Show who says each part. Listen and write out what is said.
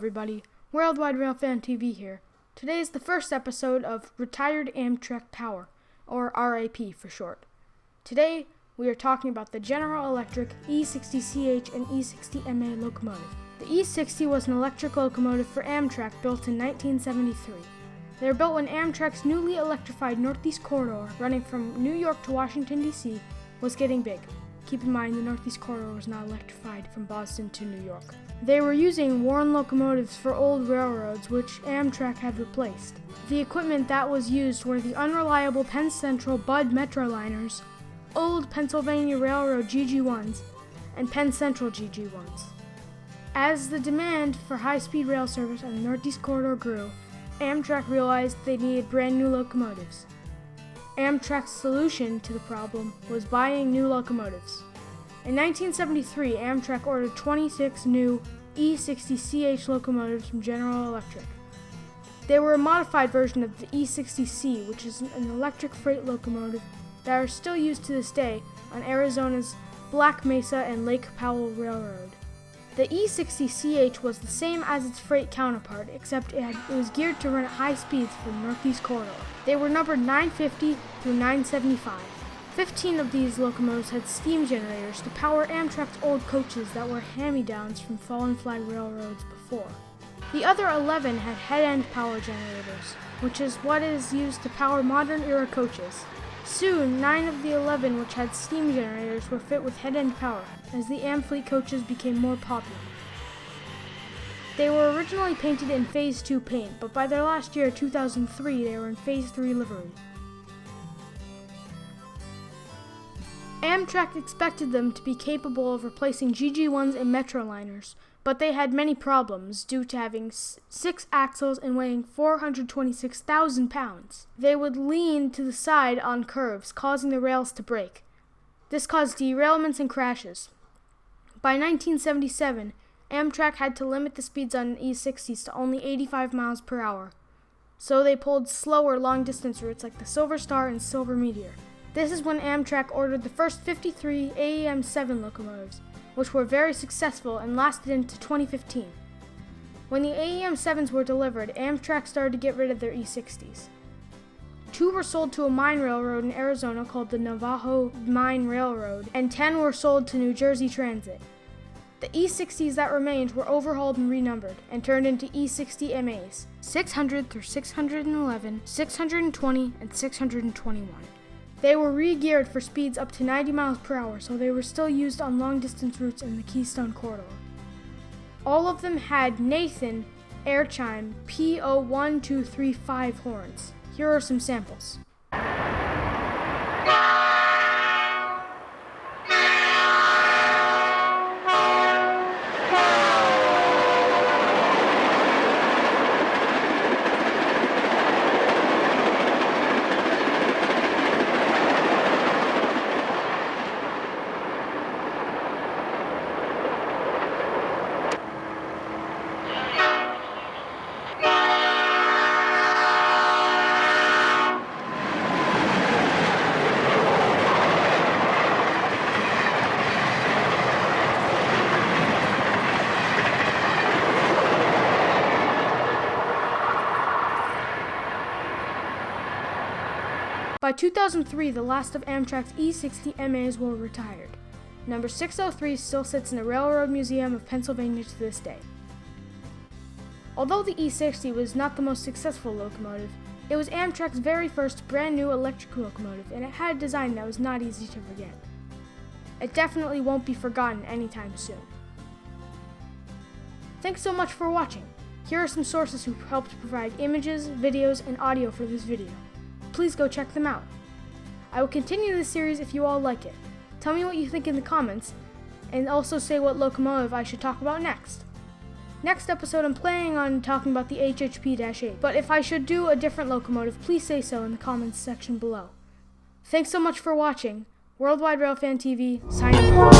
Speaker 1: everybody, WorldWideRailfanTV here. Today is the first episode of Retired Amtrak Power, or RAP for short. Today, we are talking about the General Electric E60CH and E60MA locomotive. The E60 was an electric locomotive for Amtrak built in 1973. They were built when Amtrak's newly electrified Northeast Corridor, running from New York to Washington, D.C., was getting big. Keep in mind, the Northeast Corridor was not electrified from Boston to New York. They were using worn locomotives for old railroads, which Amtrak had replaced. The equipment that was used were the unreliable Penn Central Bud Metroliners, old Pennsylvania Railroad GG1s, and Penn Central GG1s. As the demand for high-speed rail service on the Northeast Corridor grew, Amtrak realized they needed brand new locomotives. Amtrak's solution to the problem was buying new locomotives. In 1973, Amtrak ordered 26 new E60CH locomotives from General Electric. They were a modified version of the E60C, which is an electric freight locomotive that are still used to this day on Arizona's Black Mesa and Lake Powell Railroad. The E60CH was the same as its freight counterpart, except it was geared to run at high speeds for the Northeast Corridor. They were numbered 950 through 975. 15 of these locomotives had steam generators to power Amtrak's old coaches that were hand-me-downs from fallen flag railroads before. The other 11 had head-end power generators, which is what is used to power modern-era coaches. Soon, 9 of the 11 which had steam generators were fit with head-end power, as the Amfleet coaches became more popular. They were originally painted in Phase 2 paint, but by their last year, 2003, they were in Phase 3 livery. Amtrak expected them to be capable of replacing GG1s and Metroliners, but they had many problems due to having 6 axles and weighing 426,000 pounds. They would lean to the side on curves, causing the rails to break. This caused derailments and crashes. By 1977, Amtrak had to limit the speeds on E60s to only 85 miles per hour, so they pulled slower long-distance routes like the Silver Star and Silver Meteor. This is when Amtrak ordered the first 53 AEM-7 locomotives, which were very successful and lasted into 2015. When the AEM-7s were delivered, Amtrak started to get rid of their E60s. 2 were sold to a mine railroad in Arizona called the Navajo Mine Railroad, and 10 were sold to New Jersey Transit. The E60s that remained were overhauled and renumbered, and turned into E60MAs, 600 through 611, 620, and 621. They were re-geared for speeds up to 90 miles per hour, so they were still used on long-distance routes in the Keystone Corridor. All of them had Nathan air chime P01235 horns. Here are some samples. By 2003, the last of Amtrak's E60MAs were retired. Number 603 still sits in the Railroad Museum of Pennsylvania to this day. Although the E60 was not the most successful locomotive, it was Amtrak's very first brand new electric locomotive, and it had a design that was not easy to forget. It definitely won't be forgotten anytime soon. Thanks so much for watching. Here are some sources who helped provide images, videos, and audio for this video. Please go check them out. I will continue this series if you all like it. Tell me what you think in the comments, and also say what locomotive I should talk about next. Next episode, I'm planning on talking about the HHP-8, but if I should do a different locomotive, please say so in the comments section below. Thanks so much for watching. WorldWideRailfanTV, signing off.